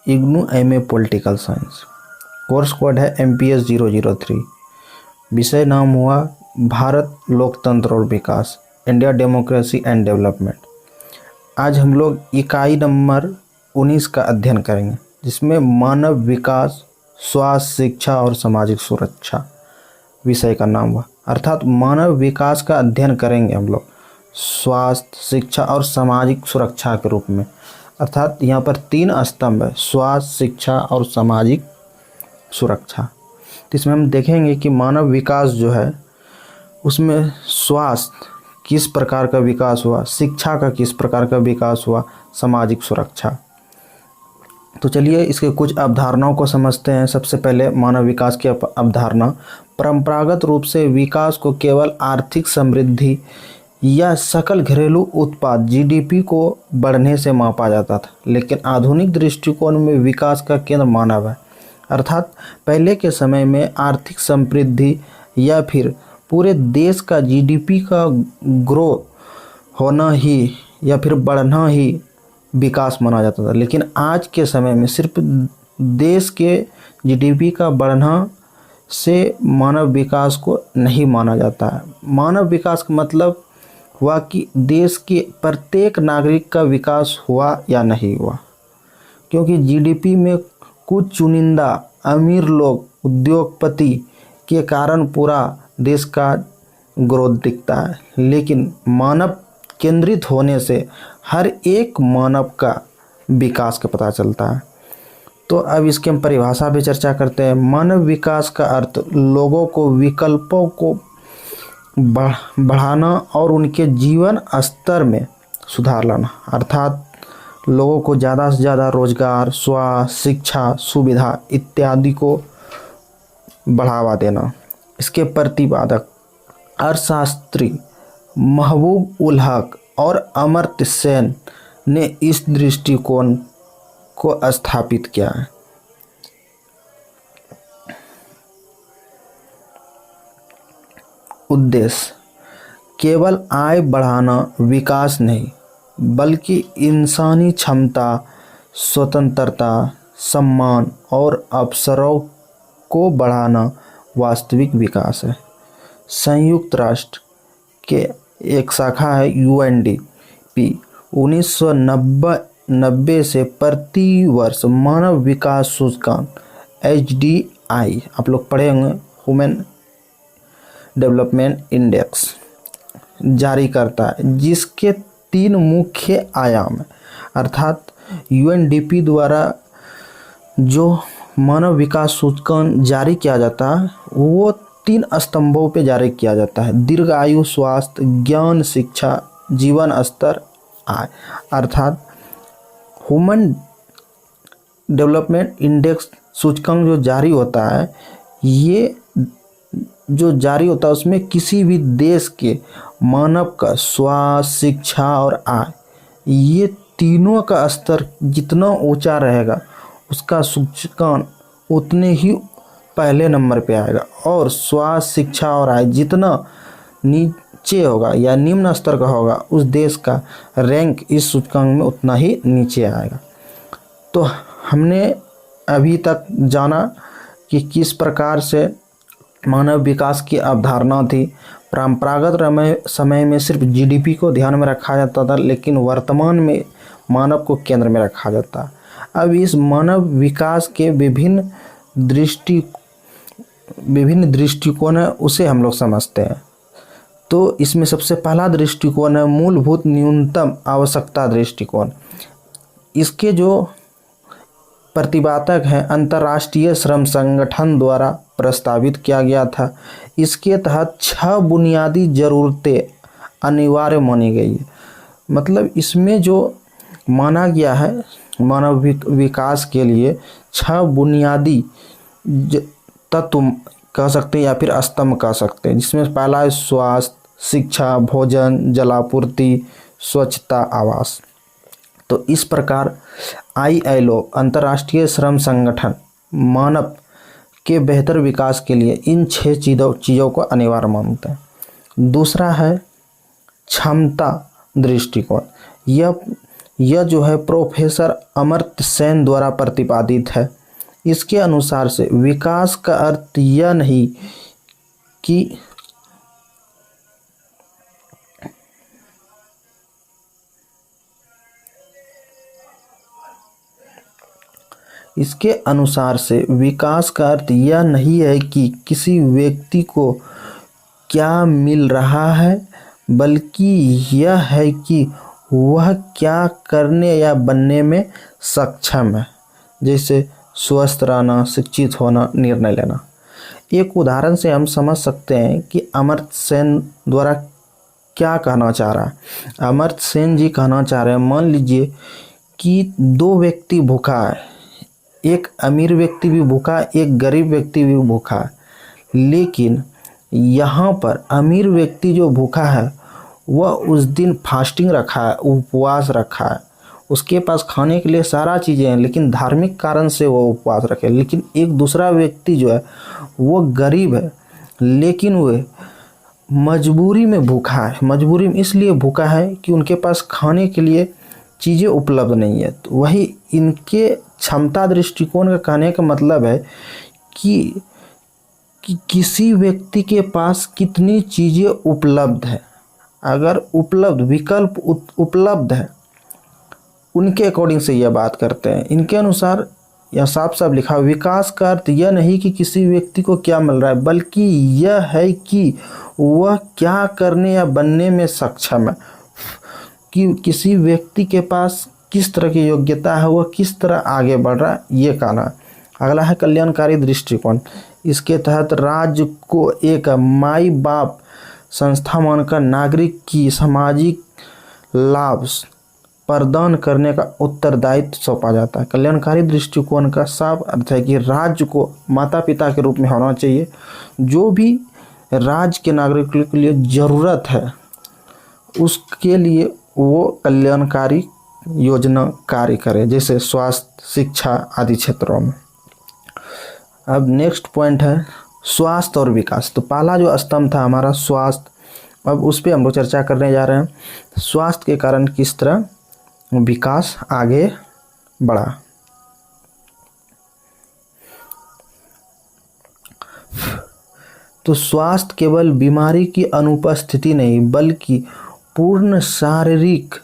IGNOU MA political science. Course code है MPS 003। विषय नाम हुआ भारत लोकतंत्र और विकास, इंडिया डेमोक्रेसी एंड डेवलपमेंट। आज हम लोग इकाई नंबर 19 का अध्ययन करेंगे, जिसमें मानव विकास, स्वास्थ्य, शिक्षा और सामाजिक सुरक्षा विषय का नाम हुआ। अर्थात मानव विकास का अध्ययन करेंगे हम लोग स्वास्थ्य, शिक्षा और सामाजिक सुरक्षा के रूप में। अर्थात यहाँ पर 3 स्तंभ है, स्वास्थ्य, शिक्षा और सामाजिक सुरक्षा। तो इसमें हम देखेंगे कि मानव विकास जो है उसमें स्वास्थ्य किस प्रकार का विकास हुआ, शिक्षा का किस प्रकार का विकास हुआ, सामाजिक सुरक्षा। तो चलिए इसके कुछ अवधारणाओं को समझते हैं। सबसे पहले मानव विकास की अवधारणा। परंपरागत रूप से विकास को केवल आर्थिक समृद्धि या सकल घरेलू उत्पाद GDP को बढ़ने से मापा जाता था, लेकिन आधुनिक दृष्टिकोण में विकास का केंद्र मानव है। अर्थात पहले के समय में आर्थिक समृद्धि या फिर पूरे देश का GDP का ग्रो होना ही या फिर बढ़ना ही विकास माना जाता था, लेकिन आज के समय में सिर्फ देश के GDP का बढ़ना से मानव विकास को नहीं माना जाता है। मानव विकास का मतलब हुआ कि देश के प्रत्येक नागरिक का विकास हुआ या नहीं हुआ, क्योंकि GDP में कुछ चुनिंदा अमीर लोग, उद्योगपति के कारण पूरा देश का ग्रोथ दिखता है, लेकिन मानव केंद्रित होने से हर एक मानव का विकास का पता चलता है। तो अब इसके हम परिभाषा पे चर्चा करते हैं। मानव विकास का अर्थ लोगों को विकल्पों को बढ़ाना और उनके जीवन स्तर में सुधार लाना। अर्थात लोगों को ज़्यादा से ज़्यादा रोजगार, स्वास्थ्य, शिक्षा, सुविधा इत्यादि को बढ़ावा देना। इसके प्रतिपादक अर्थशास्त्री महबूब उल हक और अमर्त्य सेन ने इस दृष्टिकोण को स्थापित किया है। उद्देश्य केवल आय बढ़ाना विकास नहीं, बल्कि इंसानी क्षमता, स्वतंत्रता, सम्मान और अवसरों को बढ़ाना वास्तविक विकास है। संयुक्त राष्ट्र के एक शाखा है UNDP 1990 से प्रति वर्ष मानव विकास सूचकांक HDI आप लोग पढ़े होंगे, ह्यूमन डेवलपमेंट इंडेक्स जारी करता है, जिसके 3 मुख्य आयाम है। अर्थात UNDP द्वारा जो मानव विकास सूचकांक जारी किया जाता है वो 3 स्तंभों पे जारी किया जाता है: दीर्घ आयु, स्वास्थ्य, ज्ञान, शिक्षा, जीवन स्तर, आय। अर्थात ह्यूमन डेवलपमेंट इंडेक्स सूचकांक जो जारी होता है, ये जो जारी होता है उसमें किसी भी देश के मानव का स्वास्थ्य, शिक्षा और आय, ये तीनों का स्तर जितना ऊंचा रहेगा उसका सूचकांक उतने ही पहले नंबर पे आएगा, और स्वास्थ्य, शिक्षा और आय जितना नीचे होगा या निम्न स्तर का होगा उस देश का रैंक इस सूचकांक में उतना ही नीचे आएगा। तो हमने अभी तक जाना कि किस प्रकार से मानव विकास की अवधारणा थी। परंपरागत समय में सिर्फ GDP को ध्यान में रखा जाता था, लेकिन वर्तमान में मानव को केंद्र में रखा जाता है। अब इस मानव विकास के विभिन्न दृष्टिकोण है, उसे हम लोग समझते हैं। तो इसमें सबसे पहला दृष्टिकोण है मूलभूत न्यूनतम आवश्यकता दृष्टिकोण। इसके जो प्रतिपादक हैं अंतर्राष्ट्रीय श्रम संगठन द्वारा प्रस्तावित किया गया था। इसके तहत 6 बुनियादी ज़रूरतें अनिवार्य मानी गई है। मतलब इसमें जो माना गया है मानव विकास के लिए 6 बुनियादी तत्व कह सकते हैं या फिर स्तंभ कह सकते हैं, जिसमें पहला है स्वास्थ्य, शिक्षा, भोजन, जलापूर्ति, स्वच्छता, आवास। तो इस प्रकार ILO अंतर्राष्ट्रीय श्रम संगठन मानव के बेहतर विकास के लिए इन 6 चीज़ों को अनिवार्य मानते हैं। दूसरा है क्षमता दृष्टिकोण। यह जो है प्रोफेसर अमर्त्य सेन द्वारा प्रतिपादित है। इसके अनुसार से विकास का अर्थ यह नहीं कि इसके अनुसार से विकास का अर्थ यह नहीं है कि किसी व्यक्ति को क्या मिल रहा है, बल्कि यह है कि वह क्या करने या बनने में सक्षम है। जैसे स्वस्थ रहना, शिक्षित होना, निर्णय लेना। एक उदाहरण से हम समझ सकते हैं कि अमर्त्य सेन द्वारा क्या कहना चाह रहा है। अमर्त्य सेन जी कहना चाह रहे हैं, मान लीजिए कि दो व्यक्ति भूखा है, एक अमीर व्यक्ति भी भूखा है, एक गरीब व्यक्ति भी भूखा है। लेकिन यहाँ पर अमीर व्यक्ति जो भूखा है वह उस दिन फास्टिंग रखा है, उपवास रखा है, उसके पास खाने के लिए सारा चीज़ें हैं, लेकिन धार्मिक कारण से वो उपवास रखे। लेकिन एक दूसरा व्यक्ति जो है वो गरीब है, लेकिन वह मजबूरी में भूखा है। मजबूरी में इसलिए भूखा है कि उनके पास खाने के लिए चीज़ें उपलब्ध नहीं है। तो वही इनके क्षमता दृष्टिकोण का कहने का मतलब है कि किसी व्यक्ति के पास कितनी चीज़ें उपलब्ध है। अगर उपलब्ध विकल्प उपलब्ध है, उनके अकॉर्डिंग से यह बात करते हैं। इनके अनुसार यह साफ साफ लिखा, विकास का अर्थ यह नहीं कि किसी व्यक्ति को क्या मिल रहा है, बल्कि यह है कि वह क्या करने या बनने में सक्षम है, कि किसी व्यक्ति के पास किस तरह की योग्यता है, वह किस तरह आगे बढ़ रहा है, ये कहना है। अगला है कल्याणकारी दृष्टिकोण। इसके तहत राज्य को एक माई बाप संस्था मानकर नागरिक की सामाजिक लाभ प्रदान करने का उत्तरदायित्व सौंपा जाता है। कल्याणकारी दृष्टिकोण का साफ अर्थ है कि राज्य को माता पिता के रूप में होना चाहिए। जो भी राज्य के नागरिकों के लिए ज़रूरत है उसके लिए वो कल्याणकारी योजना कार्य करे, जैसे स्वास्थ्य, शिक्षा आदि क्षेत्रों में। अब नेक्स्ट पॉइंट है स्वास्थ्य और विकास। तो पहला जो स्तंभ था हमारा स्वास्थ्य, अब उस पर हम लोग चर्चा करने जा रहे हैं। स्वास्थ्य के कारण किस तरह विकास आगे बढ़ा। तो स्वास्थ्य केवल बीमारी की अनुपस्थिति नहीं, बल्कि पूर्ण शारीरिक,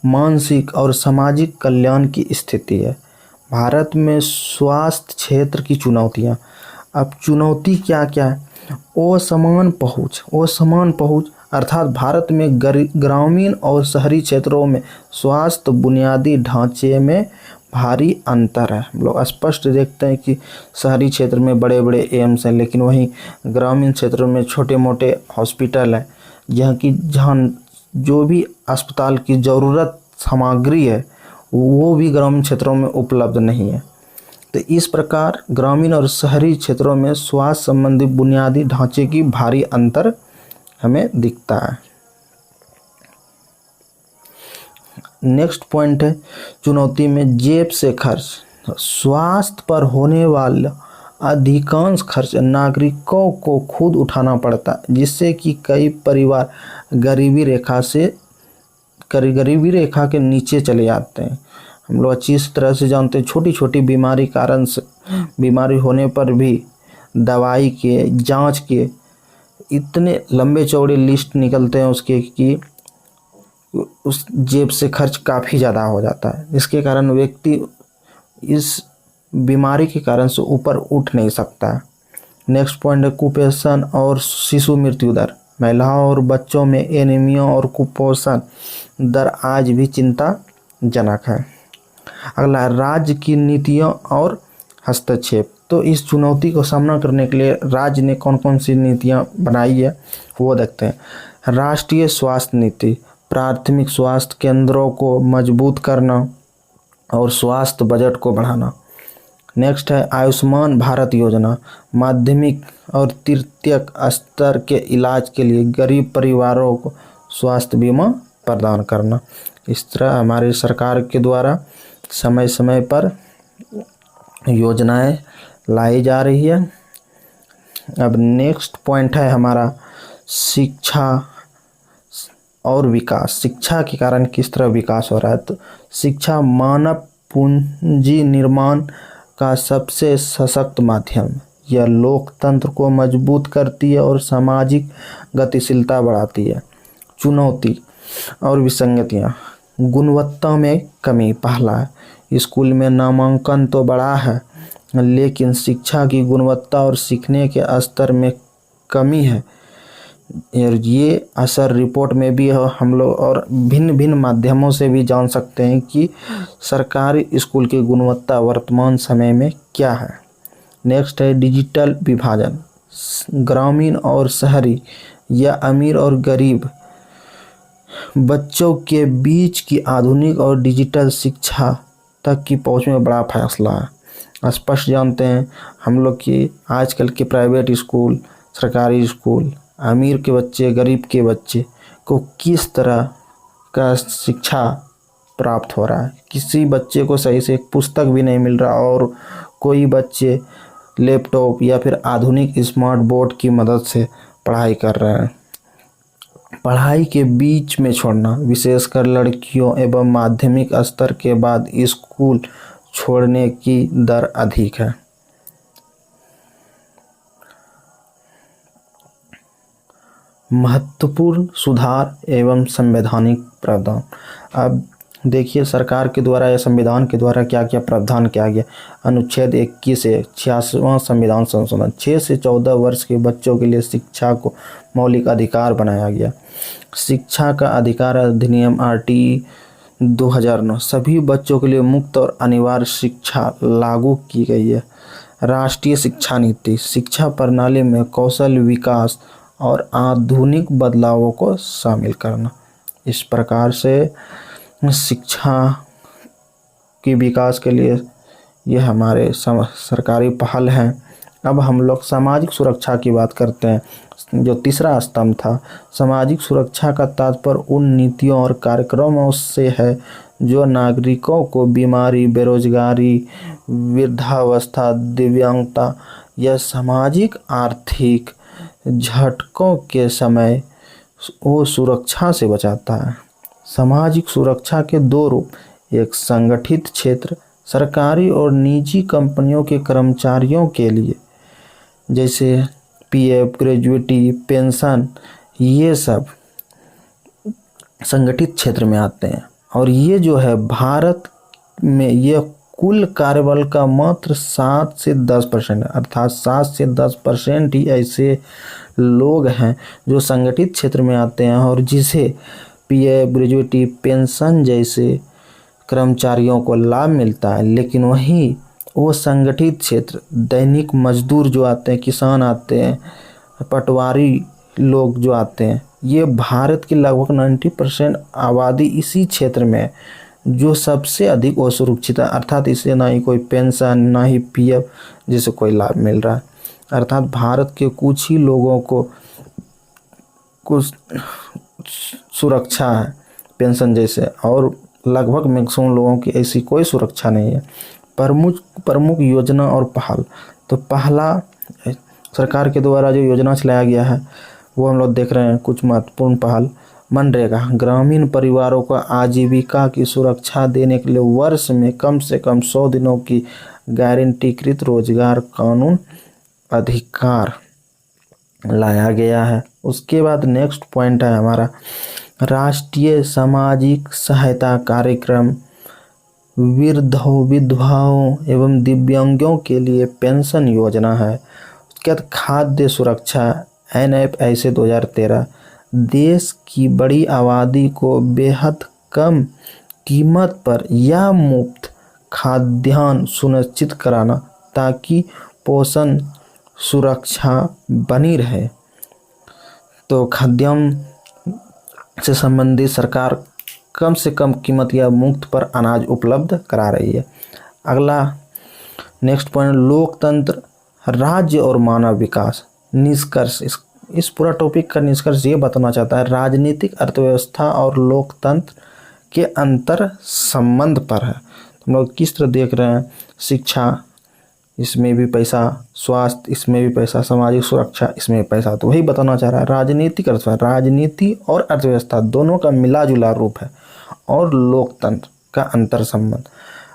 मानसिक और सामाजिक कल्याण की स्थिति है। भारत में स्वास्थ्य क्षेत्र की चुनौतियाँ। अब चुनौती क्या क्या है? असमान पहुँच अर्थात भारत में ग्रामीण और शहरी क्षेत्रों में स्वास्थ्य बुनियादी ढांचे में भारी अंतर है। हम लोग स्पष्ट देखते हैं कि शहरी क्षेत्र में बड़े बड़े एम्स हैं, लेकिन वहीं ग्रामीण क्षेत्रों में छोटे मोटे हॉस्पिटल हैं, जहाँ जो भी अस्पताल की ज़रूरत सामग्री है वो भी ग्रामीण क्षेत्रों में उपलब्ध नहीं है। तो इस प्रकार ग्रामीण और शहरी क्षेत्रों में स्वास्थ्य संबंधी बुनियादी ढांचे की भारी अंतर हमें दिखता है। नेक्स्ट पॉइंट है चुनौती में जेब से खर्च। स्वास्थ्य पर होने वाला अधिकांश खर्च नागरिकों को खुद उठाना पड़ता है, जिससे कि कई परिवार गरीबी रेखा के नीचे चले जाते हैं। हम लोग अच्छी तरह से जानते हैं छोटी छोटी बीमारी होने पर भी दवाई के, जांच के इतने लंबे चौड़े लिस्ट निकलते हैं उसके कि उस जेब से खर्च काफ़ी ज़्यादा हो जाता है, जिसके कारण व्यक्ति इस बीमारी के कारण से ऊपर उठ नहीं सकता है। नेक्स्ट पॉइंट है कुपोषण और शिशु मृत्यु दर। महिलाओं और बच्चों में एनीमिया और कुपोषण दर आज भी चिंताजनक है। अगला राज्य की नीतियाँ और हस्तक्षेप। तो इस चुनौती को सामना करने के लिए राज्य ने कौन कौन सी नीतियाँ बनाई है वो देखते हैं। राष्ट्रीय स्वास्थ्य नीति, प्राथमिक स्वास्थ्य केंद्रों को मजबूत करना और स्वास्थ्य बजट को बढ़ाना। नेक्स्ट है आयुष्मान भारत योजना, माध्यमिक और तृतीयक स्तर के इलाज के लिए गरीब परिवारों को स्वास्थ्य बीमा प्रदान करना। इस तरह हमारी सरकार के द्वारा समय समय पर योजनाएं लाई जा रही है। अब नेक्स्ट पॉइंट है हमारा शिक्षा और विकास। शिक्षा के कारण किस तरह विकास हो रहा है, तो शिक्षा मानव पूंजी निर्माण का सबसे सशक्त माध्यम। यह लोकतंत्र को मजबूत करती है और सामाजिक गतिशीलता बढ़ाती है। चुनौती और विसंगतियाँ। गुणवत्ता में कमी। पहला, स्कूल में नामांकन तो बढ़ा है, लेकिन शिक्षा की गुणवत्ता और सीखने के स्तर में कमी है। और ये असर रिपोर्ट में भी हम लोग और भिन्न भिन्न माध्यमों से भी जान सकते हैं कि सरकारी स्कूल की गुणवत्ता वर्तमान समय में क्या है। नेक्स्ट है डिजिटल विभाजन। ग्रामीण और शहरी या अमीर और गरीब बच्चों के बीच की आधुनिक और डिजिटल शिक्षा तक की पहुंच में बड़ा फैसला है। स्पष्ट जानते हैं हम लोग कि आजकल के प्राइवेट स्कूल, सरकारी स्कूल, अमीर के बच्चे, गरीब के बच्चे को किस तरह का शिक्षा प्राप्त हो रहा है। किसी बच्चे को सही से एक पुस्तक भी नहीं मिल रहा और कोई बच्चे लैपटॉप या फिर आधुनिक स्मार्ट बोर्ड की मदद से पढ़ाई कर रहे हैं। पढ़ाई के बीच में छोड़ना, विशेषकर लड़कियों एवं माध्यमिक स्तर के बाद स्कूल छोड़ने की दर अधिक है। महत्वपूर्ण सुधार एवं संवैधानिक प्रावधान। अब देखिए सरकार के द्वारा या संविधान के द्वारा क्या क्या प्रावधान किया गया। अनुच्छेद 21 से 86वां संविधान संशोधन। 6 से 14 वर्ष के बच्चों के लिए शिक्षा को मौलिक अधिकार बनाया गया। शिक्षा का अधिकार अधिनियम RTE 2009 सभी बच्चों के लिए मुफ्त और अनिवार्य शिक्षा लागू की गई है। राष्ट्रीय शिक्षा नीति। शिक्षा प्रणाली में कौशल विकास और आधुनिक बदलावों को शामिल करना। इस प्रकार से शिक्षा के विकास के लिए यह हमारे सरकारी पहल हैं। अब हम लोग सामाजिक सुरक्षा की बात करते हैं, जो तीसरा स्तंभ था। सामाजिक सुरक्षा का तात्पर्य उन नीतियों और कार्यक्रमों से है जो नागरिकों को बीमारी, बेरोजगारी, वृद्धावस्था, दिव्यांगता या सामाजिक आर्थिक झटकों के समय वो सुरक्षा से बचाता है। सामाजिक सुरक्षा के दो रूप, एक संगठित क्षेत्र, सरकारी और निजी कंपनियों के कर्मचारियों के लिए, जैसे PF, ग्रेजुएटी, पेंशन, ये सब संगठित क्षेत्र में आते हैं। और ये जो है भारत में ये कुल कार्यबल का मात्र 7 से 10% है, अर्थात 7 से 10% ही ऐसे लोग हैं जो संगठित क्षेत्र में आते हैं और जिसे PF, ग्रेजुएटी, पेंशन जैसे कर्मचारियों को लाभ मिलता है। लेकिन वहीं वो संगठित क्षेत्र दैनिक मजदूर जो आते हैं, किसान आते हैं, पटवारी लोग जो आते हैं, ये भारत की लगभग 90% आबादी इसी क्षेत्र में जो सबसे अधिक असुरक्षित है। अर्थात इसे ना ही कोई पेंशन, ना ही PF जैसे कोई लाभ मिल रहा है। अर्थात भारत के कुछ ही लोगों को कुछ सुरक्षा है पेंशन जैसे, और लगभग मैक्सिमम लोगों की ऐसी कोई सुरक्षा नहीं है। प्रमुख योजना और पहल। तो पहला सरकार के द्वारा जो योजना चलाया गया है वो हम लोग देख रहे हैं। कुछ महत्वपूर्ण पहल। मनरेगा, ग्रामीण परिवारों को आजीविका की सुरक्षा देने के लिए वर्ष में कम से कम 100 दिनों की गारंटीकृत रोजगार कानून अधिकार लाया गया है। उसके बाद नेक्स्ट पॉइंट है हमारा राष्ट्रीय सामाजिक सहायता कार्यक्रम। वृद्धों, विधवाओं एवं दिव्यांगों के लिए पेंशन योजना है। उसके बाद खाद्य सुरक्षा NFIC 2013 देश की बड़ी आबादी को बेहद कम कीमत पर या मुफ्त खाद्यान्न सुनिश्चित कराना ताकि पोषण सुरक्षा बनी रहे। तो खाद्यान्न से संबंधित सरकार कम से कम कीमत या मुफ्त पर अनाज उपलब्ध करा रही है। अगला नेक्स्ट पॉइंट लोकतंत्र, राज्य और मानव विकास। निष्कर्ष, इस पूरा टॉपिक का निष्कर्ष ये बताना चाहता है राजनीतिक अर्थव्यवस्था और लोकतंत्र के अंतर संबंध पर है। हम लोग किस तरह देख रहे हैं शिक्षा इसमें भी पैसा, स्वास्थ्य इसमें भी पैसा, सामाजिक सुरक्षा इसमें भी पैसा। तो वही बताना चाह रहा है, राजनीतिक अर्थव्यवस्था, राजनीति और अर्थव्यवस्था दोनों का मिला जुला रूप है और लोकतंत्र का अंतर संबंध।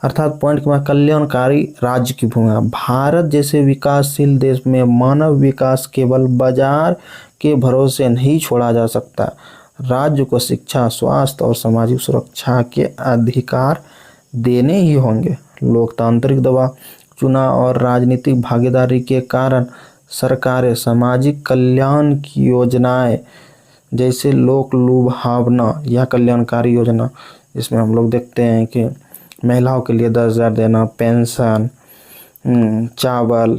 अर्थात पॉइंट के बाद कल्याणकारी राज्य की भूमिका। भारत जैसे विकासशील देश में मानव विकास केवल बाजार के भरोसे नहीं छोड़ा जा सकता। राज्य को शिक्षा, स्वास्थ्य और सामाजिक सुरक्षा के अधिकार देने ही होंगे। लोकतांत्रिक दबाव, चुनाव और राजनीतिक भागीदारी के कारण सरकारें सामाजिक कल्याण की योजनाएं जैसे लोक लुभावना या कल्याणकारी योजना, इसमें हम लोग देखते हैं कि महिलाओं के लिए 10,000 देना, पेंशन, चावल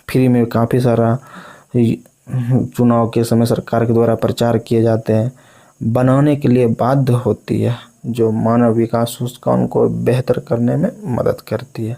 फ्री में, काफ़ी सारा चुनाव के समय सरकार के द्वारा प्रचार किए जाते हैं, बनाने के लिए बाध्य होती है, जो मानव विकास सूचकांक को बेहतर करने में मदद करती है।